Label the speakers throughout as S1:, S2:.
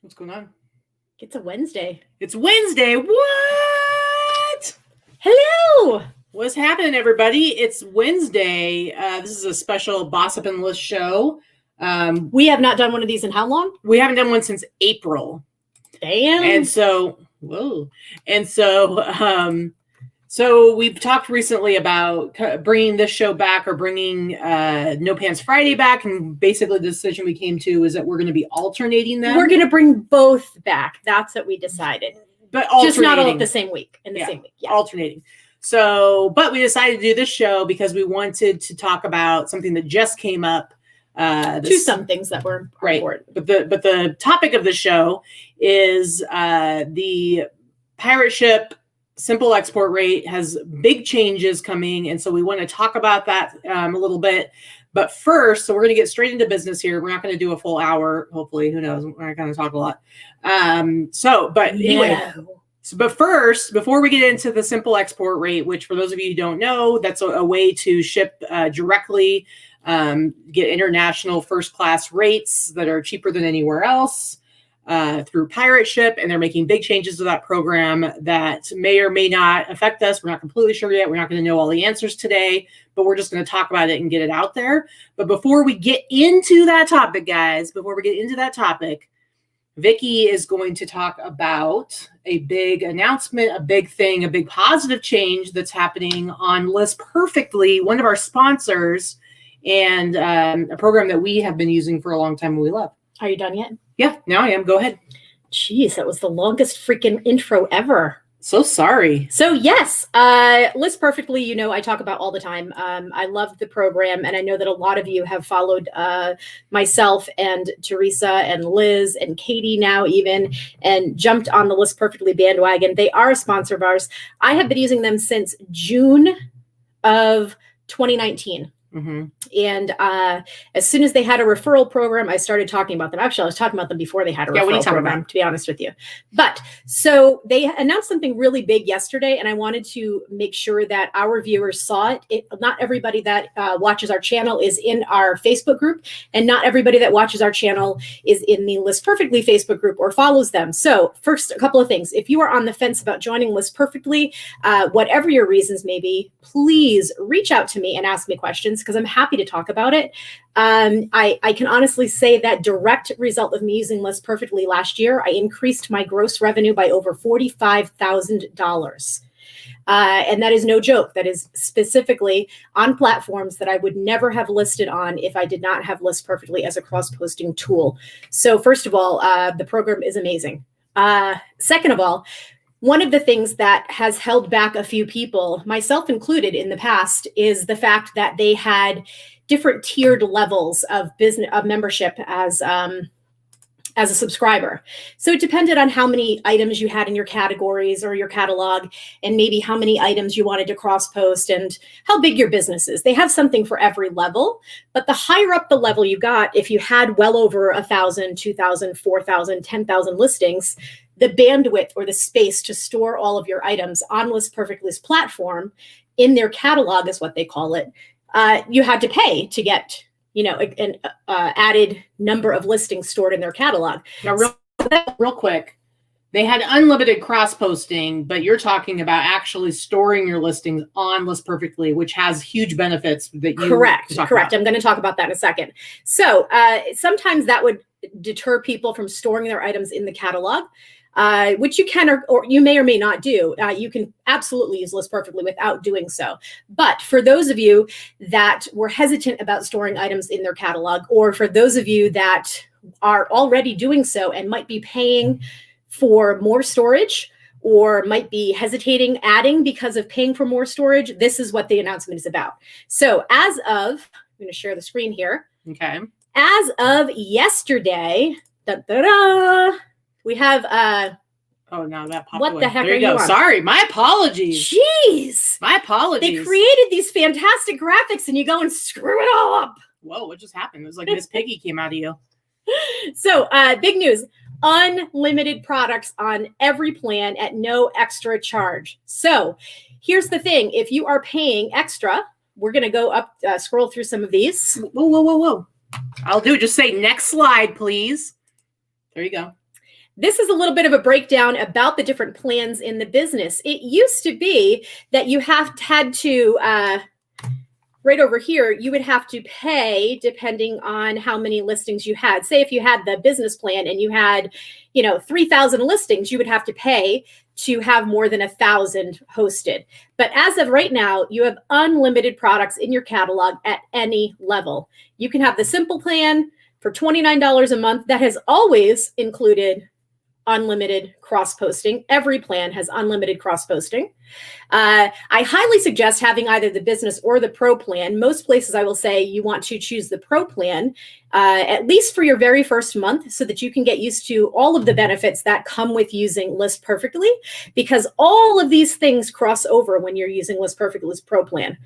S1: What's going on?
S2: It's a Wednesday.
S1: It's Wednesday. What?
S2: Hello.
S1: What's happening, everybody? It's Wednesday. This is a special Boss Up and List show.
S2: We have not done one of these in how long?
S1: We haven't done one since April.
S2: Damn.
S1: And so, so we've talked recently about bringing this show back or bringing No Pants Friday back. And basically the decision we came to is that we're going to be alternating them.
S2: We're going to bring both back. That's what we decided.
S1: But alternating.
S2: Just not all at the same week. Same week. Yeah.
S1: Alternating. So, but we decided to do this show because we wanted to talk about something that just came up.
S2: Some things that were important.
S1: But the topic of the show is the pirate ship simple export rate has big changes coming, and so we want to talk about that a little bit. But first, so we're going to get straight into business here. We're not going to do a full hour. Hopefully, who knows? We're not going to talk a lot. But first, before we get into the simple export rate, which for those of you who don't know, that's a way to ship directly, get international first class rates that are cheaper than anywhere else through pirate ship. And they're making big changes to that program that may or may not affect us. We're not completely sure yet. We're not going to know all the answers today, but we're just going to talk about it and get it out there. But before we get into that topic, guys, Vicki is going to talk about a big announcement, a big thing, a big positive change that's happening on List Perfectly, one of our sponsors, and a program that we have been using for a long time and we love.
S2: Are you done yet?
S1: Yeah, now I am. Go ahead.
S2: Jeez, that was the longest freaking intro ever.
S1: So sorry.
S2: So yes, List Perfectly, I talk about all the time. I love the program, and I know that a lot of you have followed myself and Teresa and Liz and Katie now even, and jumped on the List Perfectly bandwagon. They are a sponsor of ours. I have been using them since June of 2019.
S1: Mm-hmm.
S2: And as soon as they had a referral program, I started talking about them. Actually, I was talking about them before they had a referral program, to be honest with you. But so they announced something really big yesterday, and I wanted to make sure that our viewers saw it. Not everybody that watches our channel is in our Facebook group, and not everybody that watches our channel is in the List Perfectly Facebook group or follows them. So first, a couple of things. If you are on the fence about joining List Perfectly, whatever your reasons may be, please reach out to me and ask me questions, because I'm happy to talk about it. I can honestly say that direct result of me using List Perfectly last year, I increased my gross revenue by over $45,000. And that is no joke. That is specifically on platforms that I would never have listed on if I did not have List Perfectly as a cross-posting tool. So first of all, the program is amazing. Second of all, one of the things that has held back a few people, myself included in the past, is the fact that they had different tiered levels of membership as a subscriber. So it depended on how many items you had in your categories or your catalog, and maybe how many items you wanted to cross-post and how big your business is. They have something for every level, but the higher up the level you got, if you had well over 1,000, 2,000, 4,000, 10,000 listings, the bandwidth or the space to store all of your items on List Perfectly's platform in their catalog is what they call it. You had to pay to get, an added number of listings stored in their catalog.
S1: Now, real quick, they had unlimited cross-posting, but you're talking about actually storing your listings on List Perfectly, which has huge benefits that you
S2: Correct.
S1: about.
S2: I'm going to talk about that in a second. So sometimes that would deter people from storing their items in the catalog. Which you can or you may or may not do. You can absolutely use List Perfectly without doing so. But for those of you that were hesitant about storing items in their catalog, or for those of you that are already doing so and might be paying for more storage, or might be hesitating adding because of paying for more storage, this is what the announcement is about. So as of, I'm going to share the screen here.
S1: Okay.
S2: As of yesterday, we have
S1: oh no, that popped
S2: what
S1: away.
S2: the heck
S1: there
S2: are
S1: you go.
S2: You on?
S1: Sorry, my apologies.
S2: Jeez.
S1: My apologies.
S2: They created these fantastic graphics and you go and screw it all up.
S1: Whoa, what just happened? It was like Miss Piggy came out of you.
S2: So big news. Unlimited products on every plan at no extra charge. So here's the thing. If you are paying extra, we're going to go up, scroll through some of these.
S1: Whoa. I'll do it. Just say next slide, please. There you go.
S2: this is a little bit of a breakdown about the different plans in the business. It used to be that you had to, right over here, you would have to pay depending on how many listings you had. Say if you had the business plan and you had, 3,000 listings, you would have to pay to have more than 1,000 hosted. But as of right now, you have unlimited products in your catalog at any level. You can have the simple plan for $29 a month that has always included unlimited cross-posting. Every plan has unlimited cross-posting. I highly suggest having either the business or the pro plan. Most places I will say you want to choose the pro plan, at least for your very first month, so that you can get used to all of the benefits that come with using List Perfectly, because all of these things cross over when you're using List Perfectly's pro plan.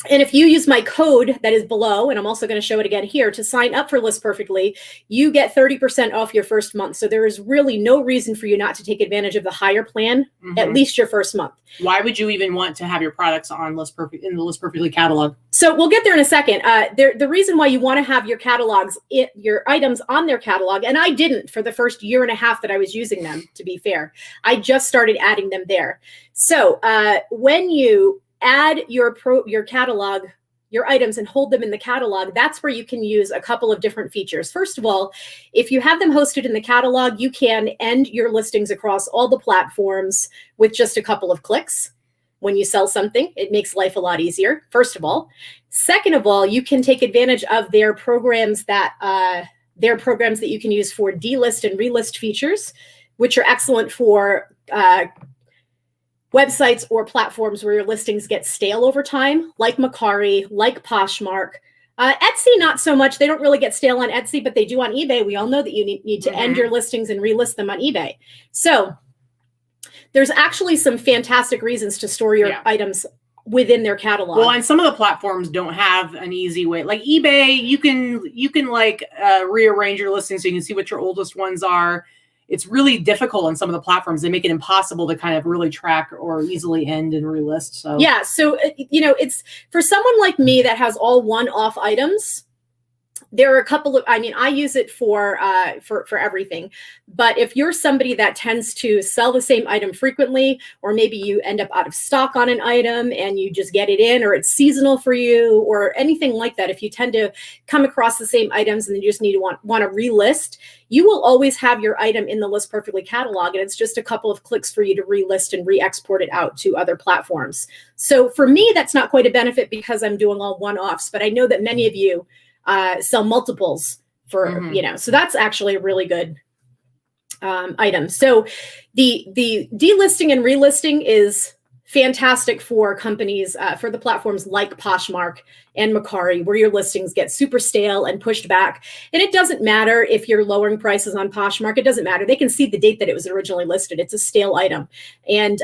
S2: And if you use my code that is below, and I'm also going to show it again here, to sign up for List Perfectly, you get 30% off your first month. So there is really no reason for you not to take advantage of the higher plan, at least your first month.
S1: Why would you even want to have your products on in the List Perfectly catalog?
S2: So we'll get there in a second. The reason why you want to have your catalogs, your items on their catalog, and I didn't for the first year and a half that I was using them, to be fair. I just started adding them there. So when you add your catalog, your items, and hold them in the catalog, that's where you can use a couple of different features. First of all, if you have them hosted in the catalog, you can end your listings across all the platforms with just a couple of clicks. When you sell something, it makes life a lot easier, first of all. Second of all, you can take advantage of their programs that you can use for delist and relist features, which are excellent for websites or platforms where your listings get stale over time, like Mercari, like Poshmark. Etsy, not so much. They don't really get stale on Etsy, but they do on eBay. We all know that you need to end your listings and relist them on eBay. So there's actually some fantastic reasons to store your items within their catalog.
S1: Well, and some of the platforms don't have an easy way. Like eBay, you can rearrange your listings so you can see what your oldest ones are. It's really difficult on some of the platforms. They make it impossible to kind of really track or easily end and relist. So
S2: yeah, so it's for someone like me that has all one-off items. There are a couple of, I use it for everything. But if you're somebody that tends to sell the same item frequently, or maybe you end up out of stock on an item and you just get it in, or it's seasonal for you, or anything like that, if you tend to come across the same items and you just need to want to relist, you will always have your item in the List Perfectly catalog, and it's just a couple of clicks for you to relist and re-export it out to other platforms. So for me, that's not quite a benefit because I'm doing all one-offs, but I know that many of you sell multiples for, so that's actually a really good item. So the delisting and relisting is fantastic for companies, for the platforms like Poshmark and Mercari, where your listings get super stale and pushed back. And it doesn't matter if you're lowering prices on Poshmark. It doesn't matter. They can see the date that it was originally listed. It's a stale item. And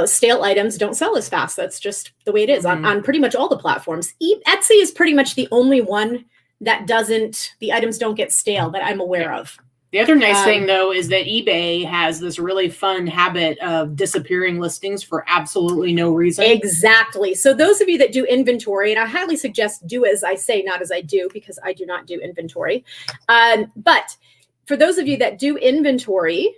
S2: stale items don't sell as fast. That's just the way it is on pretty much all the platforms. Etsy is pretty much the only one that the items don't get stale that I'm aware of.
S1: The other nice thing, though, is that eBay has this really fun habit of disappearing listings for absolutely no reason.
S2: Exactly. So those of you that do inventory, and I highly suggest do as I say, not as I do, because I do not do inventory. But for those of you that do inventory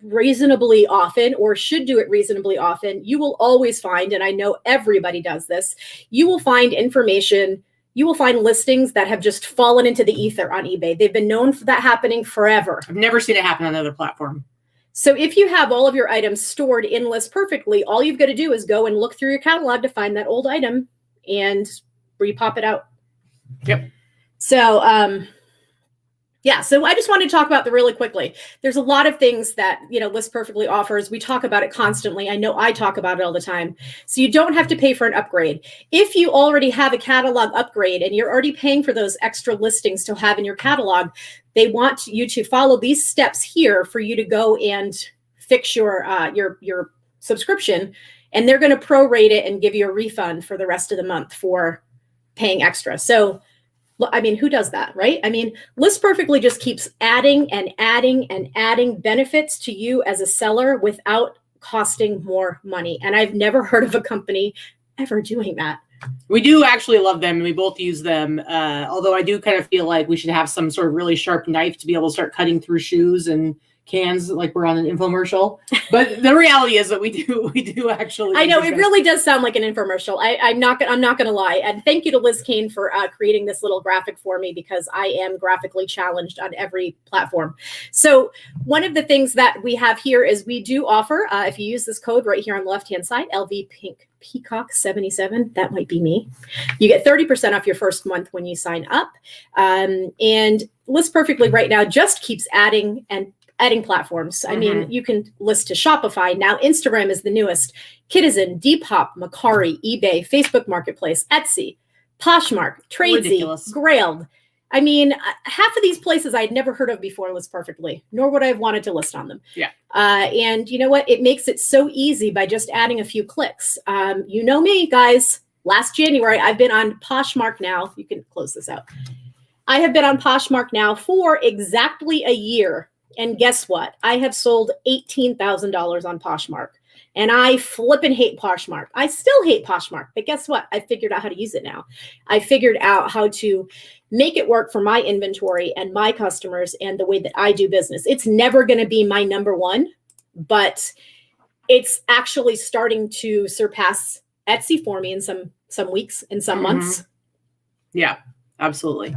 S2: reasonably often, or should do it reasonably often, you will always find, and I know everybody does this, you will find information, you will find listings that have just fallen into the ether on eBay. They've been known for that happening forever.
S1: I've never seen it happen on another platform.
S2: So if you have all of your items stored in List Perfectly, all you've got to do is go and look through your catalog to find that old item and repop it out.
S1: Yep.
S2: So, so I just wanted to talk about that really quickly. There's a lot of things that, List Perfectly offers. We talk about it constantly. I know I talk about it all the time. So you don't have to pay for an upgrade. If you already have a catalog upgrade and you're already paying for those extra listings to have in your catalog, they want you to follow these steps here for you to go and fix your subscription, and they're going to prorate it and give you a refund for the rest of the month for paying extra. So who does that, right? List Perfectly just keeps adding and adding and adding benefits to you as a seller without costing more money. And I've never heard of a company ever doing that.
S1: We do actually love them, and we both use them. Although I do kind of feel like we should have some sort of really sharp knife to be able to start cutting through shoes and cans like we're on an infomercial. But the reality is that we do actually.
S2: I know it really does sound like an infomercial. I'm not gonna lie. And thank you to Liz Kane for creating this little graphic for me, because I am graphically challenged on every platform. So one of the things that we have here is we do offer, if you use this code right here on the left-hand side, LV Pink Peacock 77, that might be me. You get 30% off your first month when you sign up. And List Perfectly right now just keeps adding platforms. I mean, you can list to Shopify. Now Instagram is the newest. Kitizen, Depop, Macari, eBay, Facebook Marketplace, Etsy, Poshmark, Tradesy, Grailed. I mean, half of these places I'd never heard of before List Perfectly, nor would I have wanted to list on them.
S1: Yeah.
S2: And you know what? It makes it so easy by just adding a few clicks. You know me, guys. Last January, I've been on Poshmark now. You can close this out. I have been on Poshmark now for exactly a year. And guess what? I have sold $18,000 on Poshmark. And I flippin' hate Poshmark. I still hate Poshmark. But guess what? I figured out how to use it now. I figured out how to make it work for my inventory and my customers and the way that I do business. It's never going to be my number one, but it's actually starting to surpass Etsy for me in some weeks and some months.
S1: Yeah, absolutely.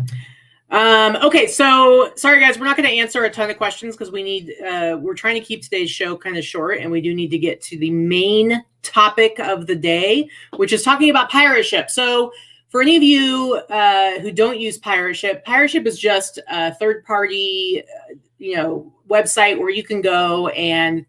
S1: Okay, so sorry guys, we're not going to answer a ton of questions because we're trying to keep today's show kind of short, and we do need to get to the main topic of the day, which is talking about pirate ship. So for any of you who don't use pirate ship is just a third-party, website where you can go and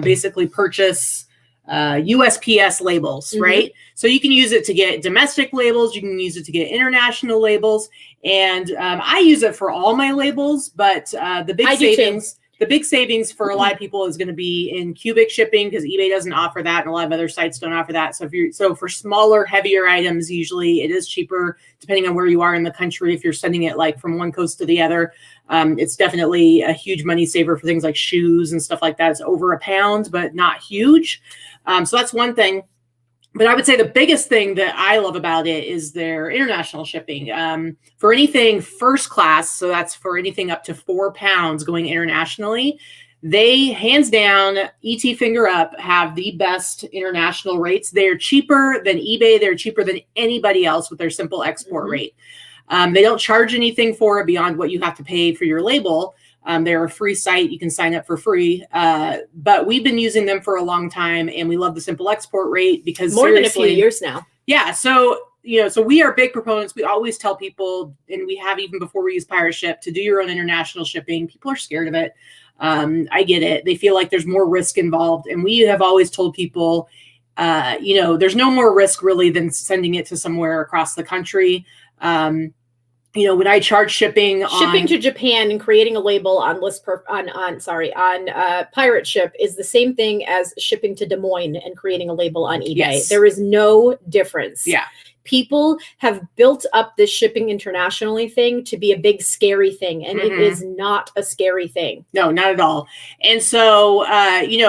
S1: basically purchase USPS labels, right? So you can use it to get domestic labels, you can use it to get international labels, and I use it for all my labels, but the big savings for a lot of people is going to be in cubic shipping, because eBay doesn't offer that, and a lot of other sites don't offer that. So for smaller, heavier items, usually it is cheaper depending on where you are in the country. If you're sending it like from one coast to the other, it's definitely a huge money saver for things like shoes and stuff like that. It's over a pound, but not huge. So that's one thing. But I would say the biggest thing that I love about it is their international shipping. For anything first class, so that's for anything up to 4 pounds going internationally, they hands down, ET finger up, have the best international rates. They're cheaper than eBay. They're cheaper than anybody else with their simple export rate. They don't charge anything for it beyond what you have to pay for your label. They're a free site. You can sign up for free. But we've been using them for a long time, and we love the simple export rate because
S2: more than a few years now.
S1: Yeah. So, so we are big proponents. We always tell people, and we have even before we use pirate ship, to do your own international shipping. People are scared of it. I get it. They feel like there's more risk involved. And we have always told people, there's no more risk really than sending it to somewhere across the country. When I charge shipping
S2: to Japan and creating a label on pirate ship is the same thing as shipping to Des Moines and creating a label on eBay. Yes. There is no difference.
S1: Yeah.
S2: People have built up this shipping internationally thing to be a big scary thing, and it is not a scary thing.
S1: No, not at all. And so,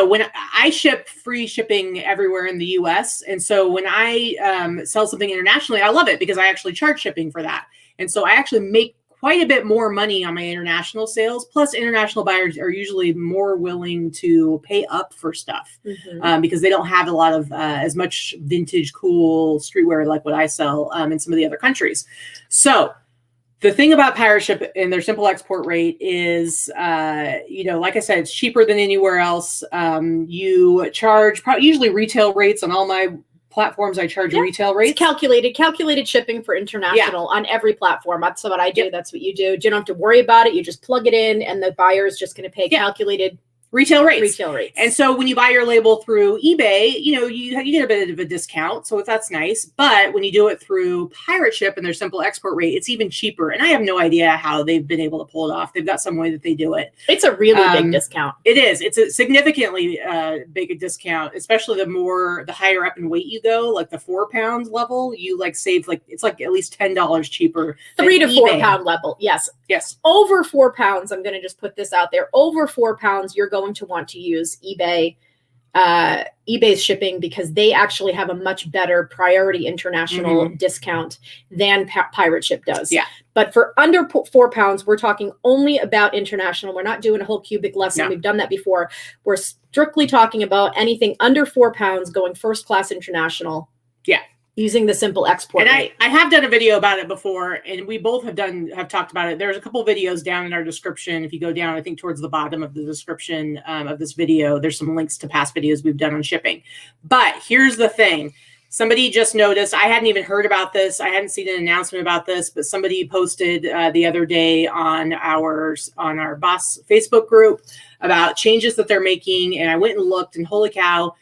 S1: when I ship free shipping everywhere in the US, and so when I sell something internationally, I love it because I actually charge shipping for that. And so I actually make quite a bit more money on my international sales. Plus, international buyers are usually more willing to pay up for stuff because they don't have a lot of as much vintage, cool streetwear like what I sell in some of the other countries. So the thing about pirate ship and their simple export rate is, like I said, it's cheaper than anywhere else. You charge usually retail rates on all my platforms. I charge retail rates.
S2: It's calculated shipping for international on every platform. That's what I do. That's what you do. You don't have to worry about it. You just plug it in, and the buyer is just going to pay calculated
S1: retail rates.
S2: And
S1: so when you buy your label through eBay, you get a bit of a discount. So that's nice. But when you do it through pirate ship and their simple export rate, it's even cheaper. And I have no idea how they've been able to pull it off. They've got some way that they do it.
S2: It's a really big discount.
S1: It is. It's a significantly big discount, especially the higher up in weight you go, like the 4 pound level, you save it's at least $10 cheaper.
S2: 3 to 4 pound level. Yes.
S1: Yes.
S2: Over 4 pounds. I'm going to just put this out there. Over 4 pounds, you're going to want to use eBay eBay's shipping because they actually have a much better priority international discount than Pirate Ship does.
S1: Yeah.
S2: But for under 4 pounds, we're talking only about international. We're not doing a whole cubic lesson. No. We've done that before. We're strictly talking about anything under 4 pounds going first class international.
S1: Yeah.
S2: Using the simple export.
S1: And I have done a video about it before, and we both have talked about it. There's a couple videos down in our description. If you go down, I think towards the bottom of the description of this video, there's some links to past videos we've done on shipping. But here's the thing. Somebody just noticed, I hadn't even heard about this. I hadn't seen an announcement about this, but somebody posted the other day on our Boss Facebook group about changes that they're making. And I went and looked, and holy cow,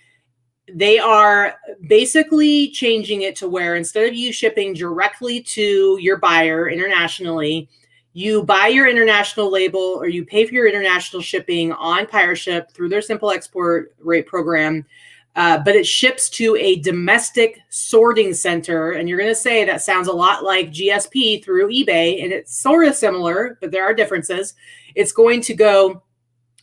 S1: they are basically changing it to where instead of you shipping directly to your buyer internationally, you buy your international label or you pay for your international shipping on Pirate Ship through their simple export rate program. But it ships to a domestic sorting center. And you're going to say that sounds a lot like GSP through eBay. And it's sort of similar, but there are differences. It's going to go...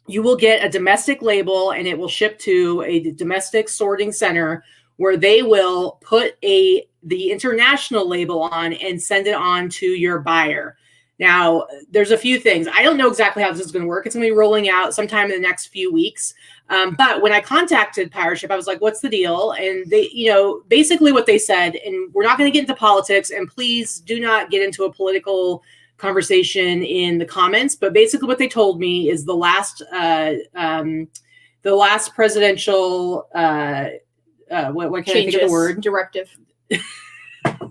S1: You will get a domestic label and it will ship to a domestic sorting center where they will put the international label on and send it on to your buyer. Now, there's a few things. I don't know exactly how this is going to work. It's going to be rolling out sometime in the next few weeks. But when I contacted Pirate Ship, I was like, what's the deal? And they, basically what they said, and we're not going to get into politics, and please do not get into a political conversation in the comments, but basically what they told me is the last presidential what can I think of the word?
S2: Directive. I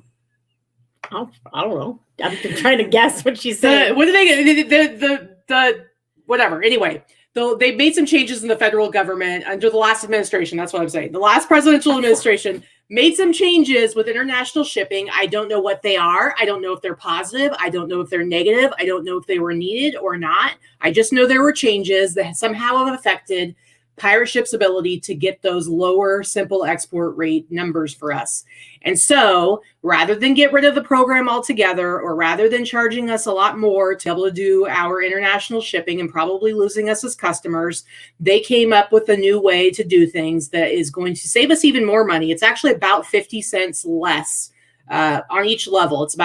S2: don't know. I'm trying to guess what she said.
S1: What did they the whatever. Anyway, they made some changes in the federal government under the last administration. That's what I'm saying. The last presidential administration made some changes with international shipping. I don't know what they are. I don't know if they're positive. I don't know if they're negative. I don't know if they were needed or not. I just know there were changes that somehow have affected Pirate Ship's ability to get those lower simple export rate numbers for us. And so rather than get rid of the program altogether, or rather than charging us a lot more to be able to do our international shipping and probably losing us as customers, they came up with a new way to do things that is going to save us even more money. It's actually about 50 cents less on each level. It's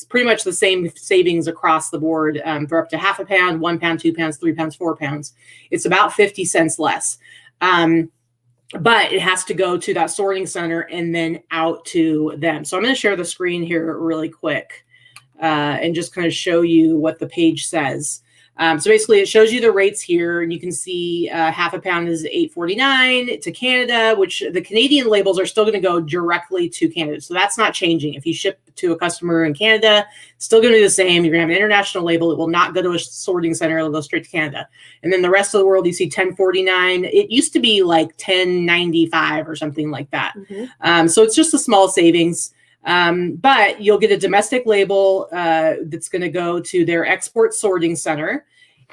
S1: pretty much the same savings across the board for up to half a pound, 1 pound, 2 pounds, 3 pounds, 4 pounds. It's about 50 cents less. But it has to go to that sorting center and then out to them. So I'm going to share the screen here really quick and just kind of show you what the page says. So basically it shows you the rates here, and you can see half a pound is $8.49 to Canada, which the Canadian labels are still going to go directly to Canada. So that's not changing. If you ship to a customer in Canada, it's still going to be the same. You're going to have an international label. It will not go to a sorting center. It'll go straight to Canada. And then the rest of the world, you see $10.49. It used to be like $10.95 or something like that. So it's just a small savings. But you'll get a domestic label that's going to go to their export sorting center,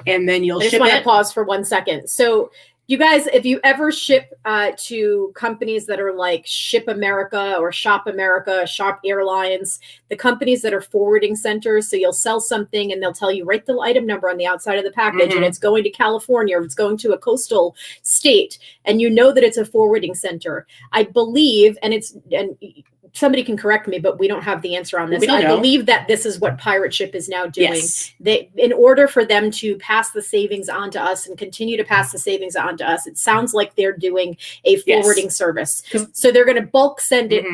S1: and then you'll ship it. I just want
S2: to pause for 1 second. So you guys, if you ever ship to companies that are like Ship America or Shop America, Shop Airlines, the companies that are forwarding centers, so you'll sell something and they'll tell you write the item number on the outside of the package, and it's going to California, or it's going to a coastal state, and you know that it's a forwarding center. I believe, and somebody can correct me, but we don't have the answer on this. I believe that this is what Pirate Ship is now doing.
S1: Yes.
S2: In order for them to pass the savings on to us and continue to pass the savings on to us, it sounds like they're doing a forwarding service. So they're going to bulk send it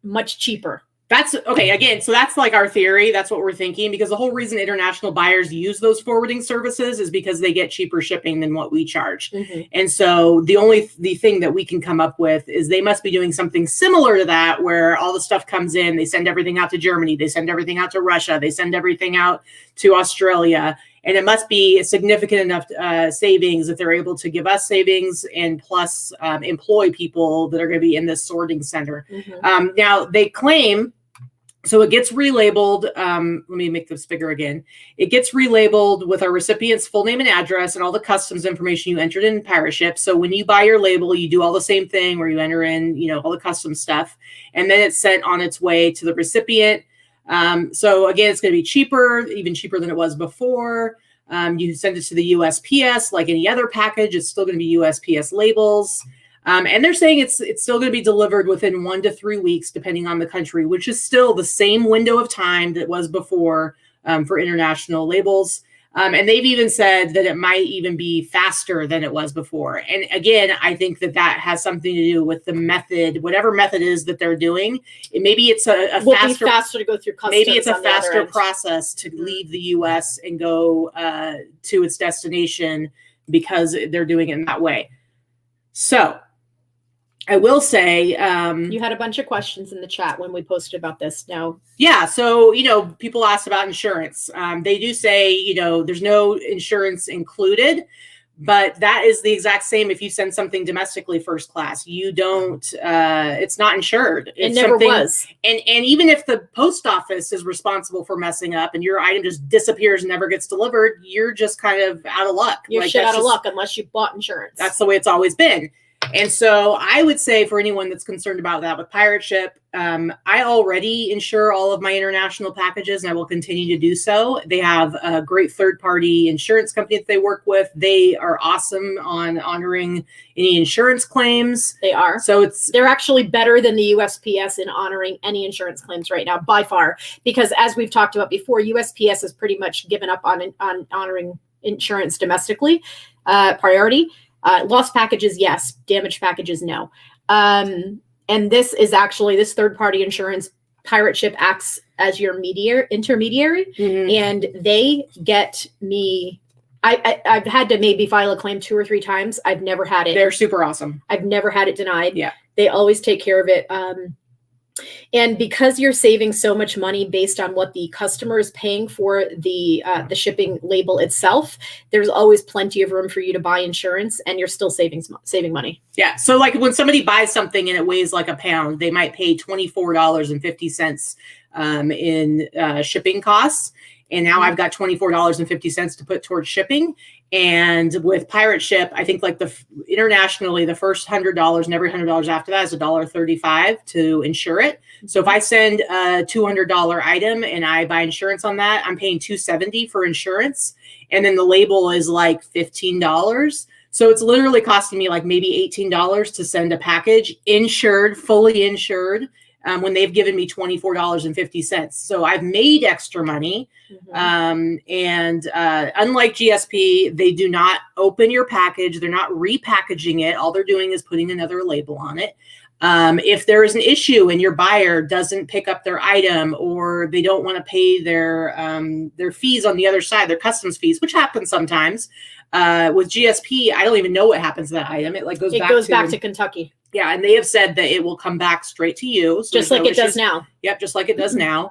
S2: much cheaper.
S1: That's okay. Again, so that's like our theory. That's what we're thinking, because the whole reason international buyers use those forwarding services is because they get cheaper shipping than what we charge. And so the thing that we can come up with is they must be doing something similar to that, where all the stuff comes in, they send everything out to Germany, they send everything out to Russia, they send everything out to Australia. And it must be significant enough savings that they're able to give us savings and plus employ people that are going to be in this sorting center. Now they claim, so it gets relabeled. Let me make this bigger again. It gets relabeled with our recipient's full name and address and all the customs information you entered in Pirate Ship. So when you buy your label, you do all the same thing where you enter in, all the custom stuff, and then it's sent on its way to the recipient. So again, it's going to be cheaper, even cheaper than it was before. You send it to the USPS like any other package. It's still going to be USPS labels. And they're saying it's still going to be delivered within 1 to 3 weeks, depending on the country, which is still the same window of time that was before for international labels. And they've even said that it might even be faster than it was before. And again, I think that has something to do with the method, whatever method is that they're doing. Maybe it's a
S2: faster to go through customs.
S1: Maybe it's a faster process to leave the U.S. and go to its destination because they're doing it in that way. So I will say,
S2: you had a bunch of questions in the chat when we posted about this. Now,
S1: yeah. So, people asked about insurance. They do say, there's no insurance included, but that is the exact same. If you send something domestically first class, you don't, it's not insured.
S2: It never was.
S1: And even if the post office is responsible for messing up and your item just disappears and never gets delivered, you're just kind of out of luck.
S2: You're out of luck unless you bought insurance.
S1: That's the way it's always been. And so I would say for anyone that's concerned about that with Pirate Ship, I already insure all of my international packages and I will continue to do so. They have a great third-party insurance company that they work with. They are awesome on honoring any insurance claims.
S2: They are.
S1: So
S2: they're actually better than the USPS in honoring any insurance claims right now, by far. Because as we've talked about before, USPS has pretty much given up on honoring insurance domestically, priority. Lost packages, yes. Damaged packages, no. And this is actually, this third-party insurance, Pirate Ship acts as your intermediary, and they get me. I've had to maybe file a claim 2 or 3 times. I've never had it.
S1: They're super awesome.
S2: I've never had it denied.
S1: Yeah.
S2: They always take care of it. And because you're saving so much money based on what the customer is paying for the shipping label itself, there's always plenty of room for you to buy insurance, and you're still saving money.
S1: Yeah. So like when somebody buys something and it weighs like a pound, they might pay $24.50 in shipping costs. And now I've got $24.50 to put towards shipping. And with Pirate Ship, I think like internationally, the first $100 and every $100 after that is $1.35 to insure it. So if I send a $200 item and I buy insurance on that, I'm paying $270 for insurance. And then the label is like $15. So it's literally costing me like maybe $18 to send a package insured, fully insured, when they've given me $24.50. So I've made extra money. And unlike GSP, they do not open your package. They're not repackaging it. All they're doing is putting another label on it. If there is an issue and your buyer doesn't pick up their item, or they don't want to pay their fees on the other side, their customs fees, which happens sometimes, with GSP, I don't even know what happens to that item. It like goes back to
S2: Kentucky.
S1: Yeah, and they have said that it will come back straight to you. So
S2: just like it does now.
S1: Yep, just like it does now.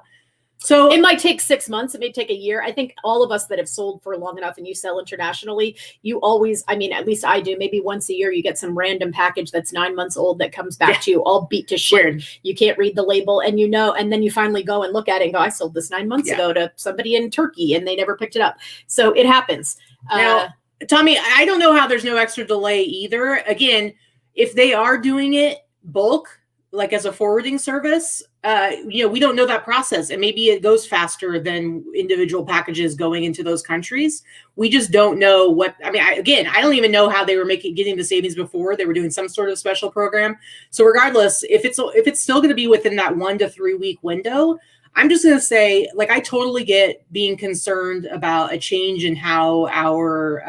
S1: So
S2: it might take 6 months. It may take a year. I think all of us that have sold for long enough and you sell internationally, you always, I mean, at least I do, maybe once a year, you get some random package that's 9 months old that comes back to you all beat to shit. Weird. You can't read the label and and then you finally go and look at it and go, I sold this 9 months ago to somebody in Turkey and they never picked it up. So it happens.
S1: Now, Tommy, I don't know how there's no extra delay either. Again, if they are doing it bulk, like as a forwarding service, we don't know that process, and maybe it goes faster than individual packages going into those countries. We just don't know what. I mean, I don't even know how they were getting the savings before. They were doing some sort of special program. So regardless, if it's still going to be within that 1 to 3 week window, I'm just going to say, like, I totally get being concerned about a change in how our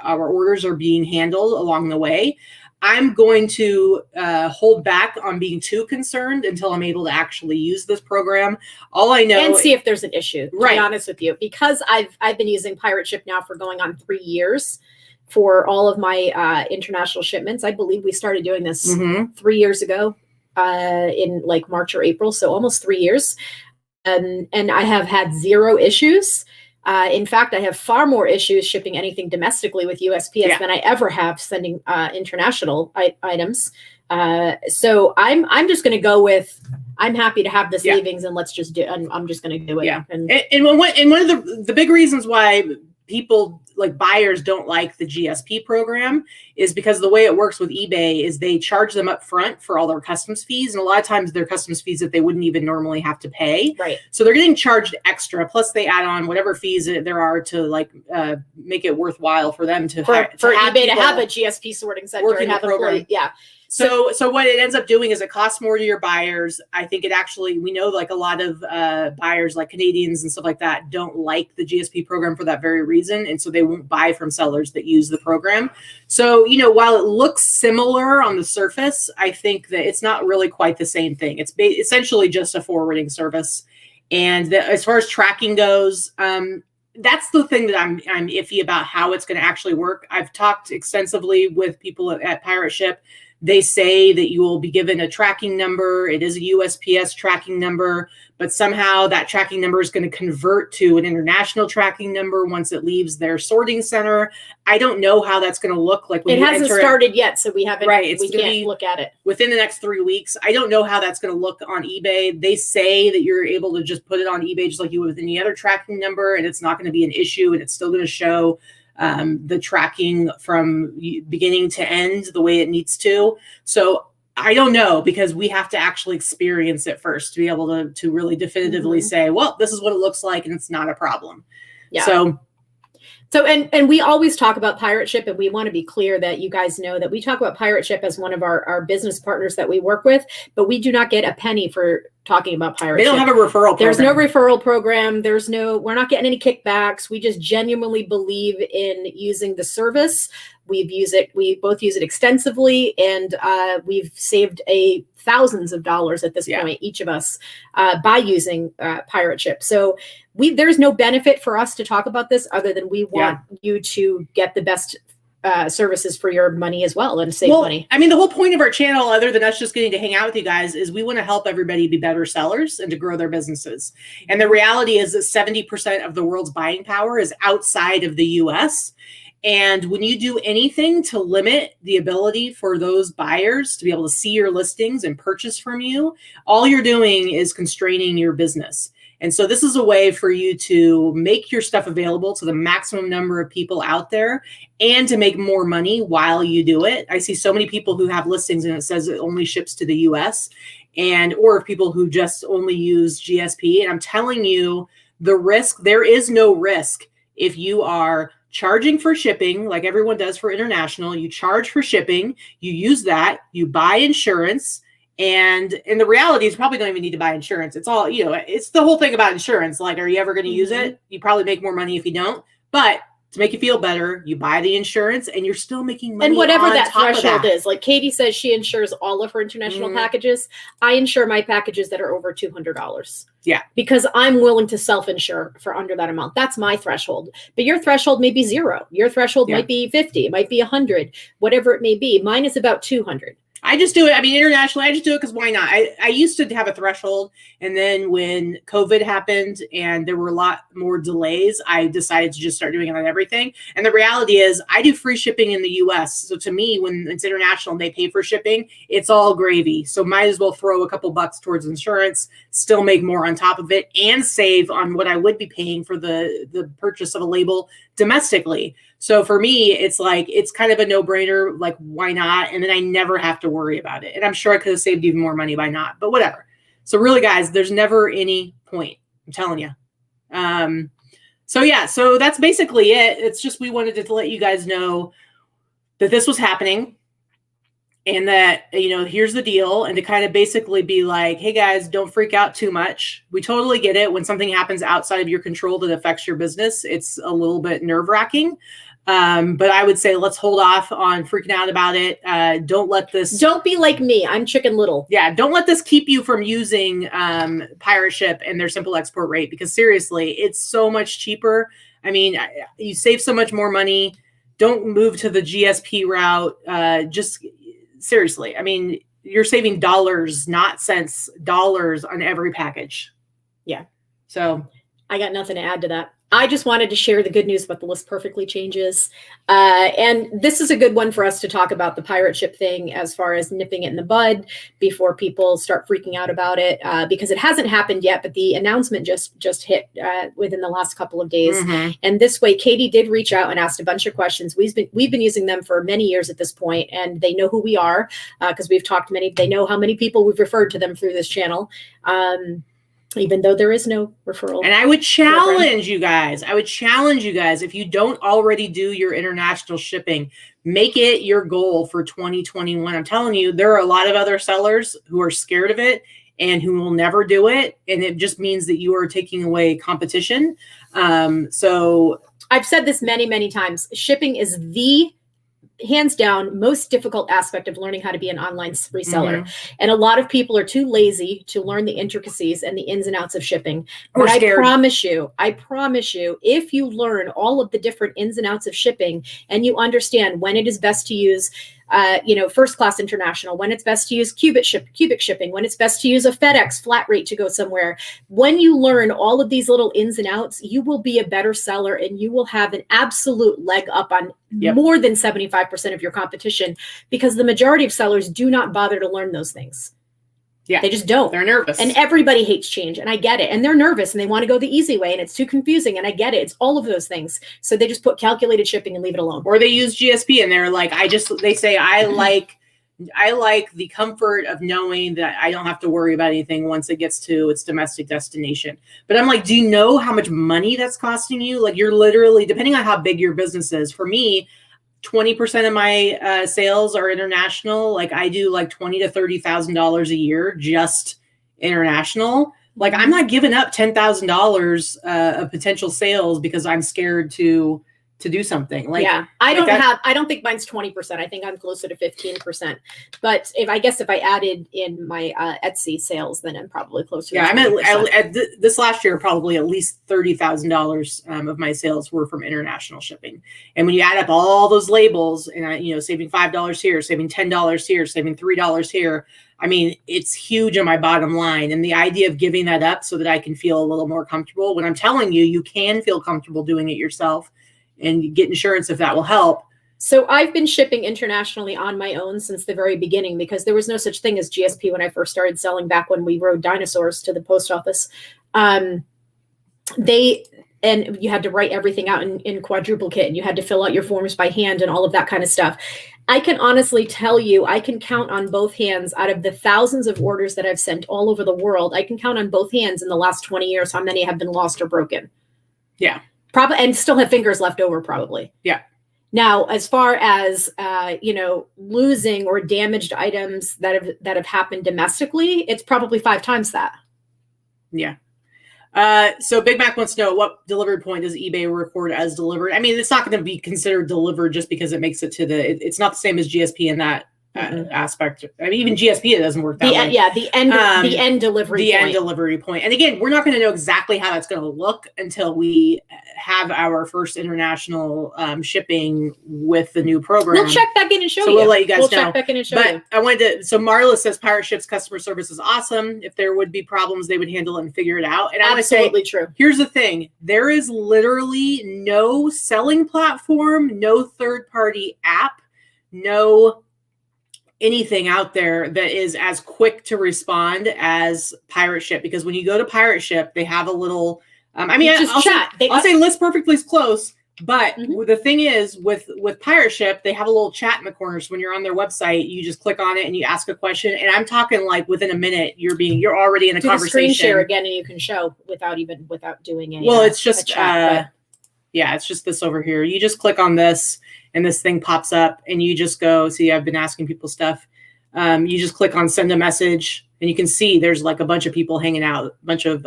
S1: orders are being handled along the way. I'm going to hold back on being too concerned until I'm able to actually use this program. All I know,
S2: and see if there's an issue. To be honest with you, because I've been using Pirate Ship now for going on 3 years for all of my international shipments. I believe we started doing this 3 years ago in like March or April, so almost 3 years, and I have had 0 issues. In fact, I have far more issues shipping anything domestically with USPS than I ever have sending international items. So I'm just going to go with, I'm happy to have the savings and let's just do, and I'm just going to do it.
S1: Yeah. And one of the big reasons why people, like buyers, don't like the GSP program is because the way it works with eBay is they charge them up front for all their customs fees. And a lot of times they're customs fees that they wouldn't even normally have to pay.
S2: Right.
S1: So they're getting charged extra. Plus they add on whatever fees there are to like make it worthwhile for them to
S2: for eBay to have a GSP sorting center and have employees. Yeah.
S1: So what it ends up doing is it costs more to your buyers. I think it actually, we know like a lot of buyers like Canadians and stuff like that don't like the GSP program for that very reason. And so they won't buy from sellers that use the program. So, you know, while it looks similar on the surface, I think that it's not really quite the same thing. It's essentially just a forwarding service. And as far as tracking goes, that's the thing that I'm iffy about how it's going to actually work. I've talked extensively with people at Pirate Ship. They say that you will be given a tracking number. It is a USPS tracking number, but somehow that tracking number is going to convert to an international tracking number once it leaves their sorting center. I don't know how that's going to look like. When
S2: it hasn't started yet, so we haven't.
S1: Right,
S2: we can't look at it
S1: within the next 3 weeks. I don't know how that's going to look on eBay. They say that you're able to just put it on eBay just like you would with any other tracking number, and it's not going to be an issue, and it's still going to show the tracking from beginning to end the way it needs to. So I don't know, because we have to actually experience it first to be able to really definitively say, well, this is what it looks like and it's not a problem.
S2: Yeah.
S1: So
S2: and we always talk about Pirate Ship, and we want to be clear that you guys know that we talk about Pirate Ship as one of our business partners that we work with, but we do not get a penny for talking about Pirate Ship.
S1: They don't have a referral program.
S2: There's no referral program. We're not getting any kickbacks. We just genuinely believe in using the service. We both use it extensively, and we've saved thousands of dollars at this point, each of us, by using Pirate Ship. So there's no benefit for us to talk about this other than we want you to get the best services for your money as well and save money.
S1: I mean, the whole point of our channel, other than us just getting to hang out with you guys, is we want to help everybody be better sellers and to grow their businesses. And the reality is that 70% of the world's buying power is outside of the US. And when you do anything to limit the ability for those buyers to be able to see your listings and purchase from you, all you're doing is constraining your business. And so this is a way for you to make your stuff available to the maximum number of people out there and to make more money while you do it. I see so many people who have listings and it says it only ships to the US, or people who just only use GSP. And I'm telling you, there is no risk if you are charging for shipping like everyone does for international. You charge for shipping, you use that, you buy insurance. And in the reality is, you probably don't even need to buy insurance. It's all, it's the whole thing about insurance. Like, are you ever going to use it? You probably make more money if you don't. But to make you feel better, you buy the insurance and you're still making money.
S2: And whatever
S1: on
S2: that
S1: top
S2: threshold
S1: of that.
S2: is, like Katie says, she insures all of her international packages. I insure my packages that are over $200.
S1: Yeah.
S2: Because I'm willing to self-insure for under that amount. That's my threshold. But your threshold may be 0. Your threshold might be 50. It might be 100, whatever it may be. Mine is about 200.
S1: I just do it. I mean, internationally, I just do it because why not? I used to have a threshold. And then when COVID happened and there were a lot more delays, I decided to just start doing it on everything. And the reality is I do free shipping in the US. So to me, when it's international and they pay for shipping, it's all gravy. So might as well throw a couple bucks towards insurance, still make more on top of it, and save on what I would be paying for the purchase of a label domestically. So for me, it's like, it's kind of a no-brainer. Like, why not? And then I never have to worry about it. And I'm sure I could have saved even more money by not, but whatever. So really, guys, there's never any point. I'm telling you. So that's basically it. It's just, we wanted to let you guys know that this was happening and that, here's the deal. And to kind of basically be like, hey guys, don't freak out too much. We totally get it. When something happens outside of your control that affects your business, it's a little bit nerve-wracking. But I would say let's hold off on freaking out about it. Don't
S2: be like me. I'm Chicken Little.
S1: Yeah. Don't let this keep you from using Pirate Ship and their simple export rate, because seriously, it's so much cheaper. I mean, you save so much more money. Don't move to the GSP route. Just seriously. I mean, you're saving dollars, not cents, dollars on every package.
S2: Yeah.
S1: So
S2: I got nothing to add to that. I just wanted to share the good news about the List Perfectly changes. And this is a good one for us to talk about the pirate ship thing as far as nipping it in the bud before people start freaking out about it, because it hasn't happened yet, but the announcement just hit within the last couple of days. And this way, Katie did reach out and asked a bunch of questions. We've been using them for many years at this point, and they know who we are because we've talked to many. They know how many people we've referred to them through this channel. Even though there is no referral.
S1: And I would challenge you guys. If you don't already do your international shipping, make it your goal for 2021. I'm telling you, there are a lot of other sellers who are scared of it and who will never do it. And it just means that you are taking away competition. So
S2: I've said this many, many times. Shipping is the hands down most difficult aspect of learning how to be an online reseller. And a lot of people are too lazy to learn the intricacies and the ins and outs of shipping. But I promise you, if you learn all of the different ins and outs of shipping and you understand when it is best to use first class international, when it's best to use cubic shipping, when it's best to use a FedEx flat rate to go somewhere. When you learn all of these little ins and outs, you will be a better seller and you will have an absolute leg up on more than 75% of your competition, because the majority of sellers do not bother to learn those things. Yeah, they just don't.
S1: They're nervous.
S2: And everybody hates change. And I get it. And they're nervous and they want to go the easy way and it's too confusing. And I get it. It's all of those things. So they just put calculated shipping and leave it alone.
S1: Or they use GSP and they're like, they say, I like the comfort of knowing that I don't have to worry about anything once it gets to its domestic destination. But I'm like, do you know how much money that's costing you? Like, you're literally, depending on how big your business is, for me, 20% of my sales are international. Like, I do like $20,000 to $30,000 a year, just international. Like, I'm not giving up $10,000 of potential sales because I'm scared to do something. Like, yeah,
S2: I don't think mine's 20%. I think I'm closer to 15%. But if I added in my Etsy sales, then I'm probably closer.
S1: Yeah, I'm this last year, probably at least $30,000 of my sales were from international shipping. And when you add up all those labels and saving $5 here, saving $10 here, saving $3 here, I mean, it's huge on my bottom line. And the idea of giving that up so that I can feel a little more comfortable, when I'm telling you, you can feel comfortable doing it yourself and get insurance if that will help.
S2: So I've been shipping internationally on my own since the very beginning, because there was no such thing as GSP when I first started selling, back when we rode dinosaurs to the post office. And you had to write everything out in quadruplicate, and you had to fill out your forms by hand and all of that kind of stuff. I can honestly tell you, I can count on both hands, out of the thousands of orders that I've sent all over the world, I can count on both hands in the last 20 years how many have been lost or broken.
S1: Yeah.
S2: Probably, and still have fingers left over, probably.
S1: Yeah.
S2: Now, as far as losing or damaged items that have happened domestically, it's probably 5 times that.
S1: Yeah. So Big Mac wants to know, what delivery point does eBay record as delivered? I mean, it's not going to be considered delivered just because it makes it to it's not the same as GSP in that aspect. I mean, even GSP, it doesn't work that way.
S2: Yeah, the end
S1: delivery point. And again, we're not going to know exactly how that's going to look until we have our first international shipping with the new program.
S2: We'll check back in and show you.
S1: So we'll let you guys know.
S2: Check back in and show you.
S1: I wanted to. So Marla says Pirate Ship's customer service is awesome. If there would be problems, they would handle it and figure it out. And
S2: absolutely true.
S1: Here's the thing: there is literally no selling platform, no third-party app, no anything out there that is as quick to respond as Pirate Ship. Because when you go to Pirate Ship, they have a little, I'll say List Perfectly is close, but the thing is with Pirate Ship, they have a little chat in the corner. So when you're on their website, you just click on it and you ask a question. And I'm talking like within a minute, you're already in a conversation.
S2: Screen share again, and you can show without doing any.
S1: Well, it's just, it's just this over here. You just click on this, and this thing pops up, and you just go, see, I've been asking people stuff. You just click on send a message, and you can see there's like a bunch of people hanging out, a bunch of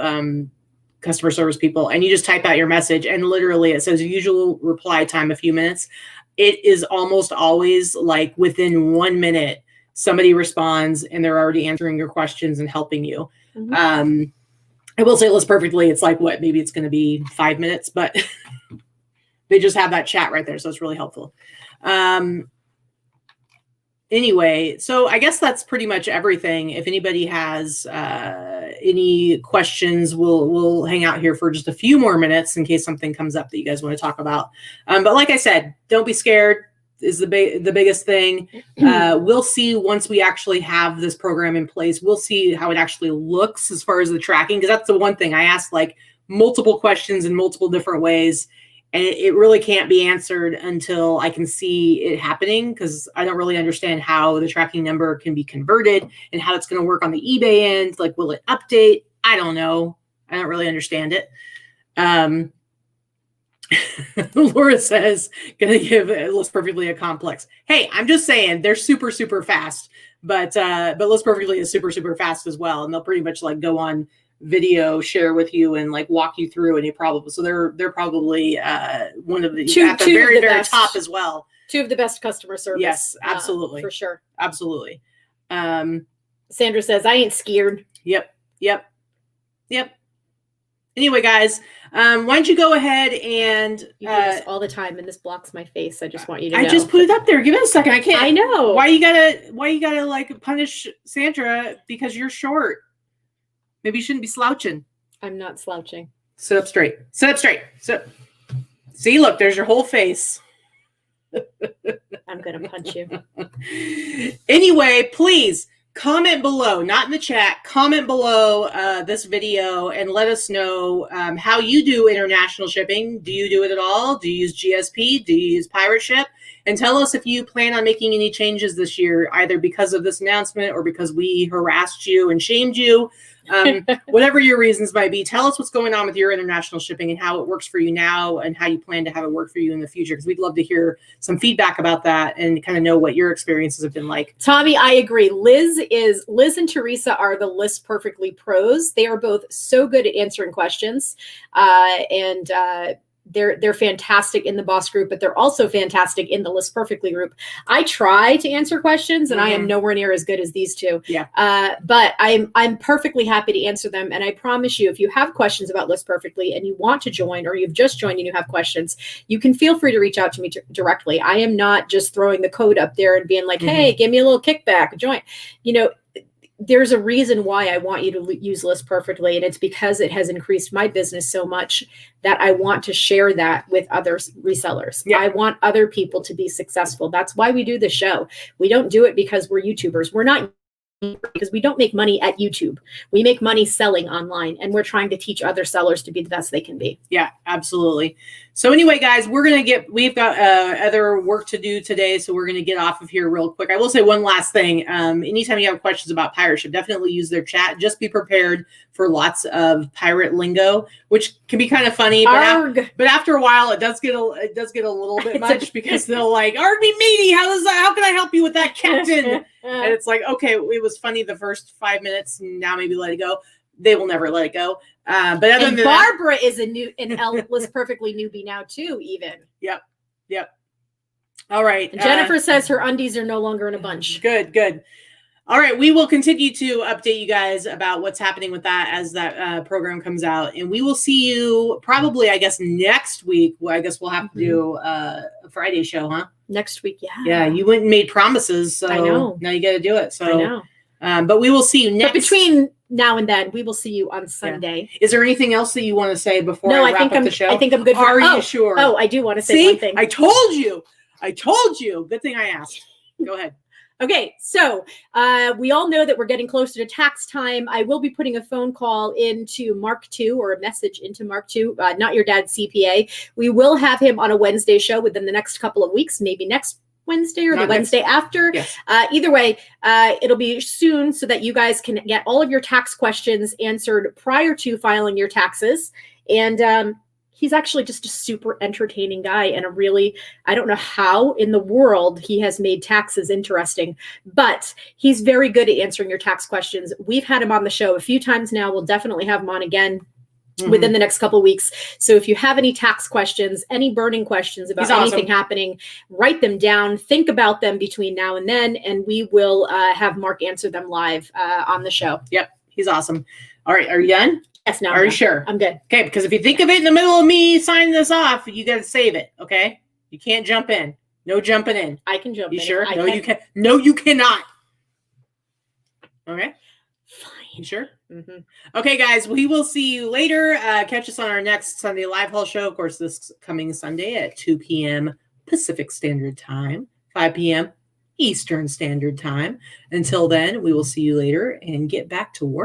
S1: customer service people, and you just type out your message, and literally it says usual reply time a few minutes. It is almost always like within 1 minute, somebody responds, and they're already answering your questions and helping you. I will say List Perfectly, it's like maybe it's going to be 5 minutes, but they just have that chat right there. So it's really helpful. anyway, so I guess that's pretty much everything. If anybody has any questions, we'll hang out here for just a few more minutes in case something comes up that you guys want to talk about. But like I said, don't be scared is the biggest thing. We'll see once we actually have this program in place. We'll see how it actually looks as far as the tracking, because that's the one thing I asked, like multiple questions in multiple different ways. And it really can't be answered until I can see it happening, because I don't really understand how the tracking number can be converted and how it's going to work on the eBay end. Like, will it update? I don't know. I don't really understand it. Laura says, going to give List Perfectly a complex. Hey, I'm just saying they're super, super fast, but List Perfectly is super, super fast as well. And they'll pretty much like go on video, share with you, and like walk you through any problems. So they're probably one of the at the very best, top as well. Two of the best customer service. Yes, absolutely, for sure, absolutely. Sandra says, "I ain't scared." Yep. Anyway, guys, why don't you go ahead and you do this all the time, and this blocks my face. I just want you to know. I just put it up there. Give it a second. I can't. I know. Why you gotta like punish Sandra because you're short? Maybe you shouldn't be slouching. I'm not slouching. Sit up straight. Sit up straight. Sit. See, look, there's your whole face. I'm going to punch you. Anyway, please comment below, not in the chat, comment below this video and let us know how you do international shipping. Do you do it at all? Do you use GSP? Do you use Pirate Ship? And tell us if you plan on making any changes this year, either because of this announcement or because we harassed you and shamed you. Whatever your reasons might be, tell us what's going on with your international shipping and how it works for you now and how you plan to have it work for you in the future, because we'd love to hear some feedback about that and kind of know what your experiences have been like. Tommy, I agree. Liz and Teresa are the List Perfectly pros. They are both so good at answering questions, and they're fantastic in the Boss group, but they're also fantastic in the List Perfectly group. I try to answer questions, and I am nowhere near as good as these two. Yeah. But I'm perfectly happy to answer them. And I promise you, if you have questions about List Perfectly and you want to join, or you've just joined and you have questions, you can feel free to reach out to me directly. I am not just throwing the code up there and being like, hey, give me a little kickback, join. You know, there's a reason why I want you to use List Perfectly, and it's because it has increased my business so much that I want to share that with other resellers. Yeah. I want other people to be successful. That's why we do the show. We don't do it because we're YouTubers. We're not, because we don't make money at YouTube. We make money selling online, and we're trying to teach other sellers to be the best they can be. Yeah, absolutely. So anyway, guys, we've got other work to do today, so we're going to get off of here real quick. I will say one last thing. Anytime you have questions about pirate ship, definitely use their chat. Just be prepared for lots of pirate lingo, which can be kind of funny, but after a while, it does get a little bit much, because they'll like, "Arg me matey, how can I help you with that, Captain?" And it's like, okay, it was funny the first 5 minutes, and now maybe let it go. They will never let it go. But other than Barbara is an List Perfectly newbie now too, even. Yep. All right. And Jennifer says her undies are no longer in a bunch. Good. All right. We will continue to update you guys about what's happening with that as that program comes out. And we will see you probably, I guess, next week. Well, I guess we'll have to do a Friday show, huh? Next week, yeah. Yeah, you went and made promises, so I know. Now you got to do it. So I know. But we will see you next. But between now and then, we will see you on Sunday. Yeah. Is there anything else that you want to say before I wrap up the show? I think I'm good. Are you sure? Oh, I do want to say one thing. I told you. Good thing I asked. Go ahead. Okay, so we all know that we're getting closer to tax time. I will be putting a phone call into Mark II, or a message into Mark II, Not Your Dad's CPA. We will have him on a Wednesday show within the next couple of weeks, maybe next Wednesday or the Wednesday after. Yes. Either way, it'll be soon, so that you guys can get all of your tax questions answered prior to filing your taxes. And he's actually just a super entertaining guy, and I don't know how in the world he has made taxes interesting, but he's very good at answering your tax questions. We've had him on the show a few times now. We'll definitely have him on again within the next couple of weeks. So if you have any tax questions, any burning questions about anything happening, write them down, think about them between now and then, and we will have Mark answer them live on the show. Yep. He's awesome. All right. Are you done? Yes, no. Are you sure? I'm good. Okay, because if you think of it in the middle of me signing this off, you got to save it, okay? You can't jump in. No jumping in.
S2: I can jump
S1: in.
S2: You
S1: sure? No, you can. No, you cannot. Okay.
S2: Fine.
S1: You sure? Mm-hmm. Okay, guys. We will see you later. Catch us on our next Sunday Live Hall show. Of course, this coming Sunday at 2 p.m. Pacific Standard Time, 5 p.m. Eastern Standard Time. Until then, we will see you later and get back to work.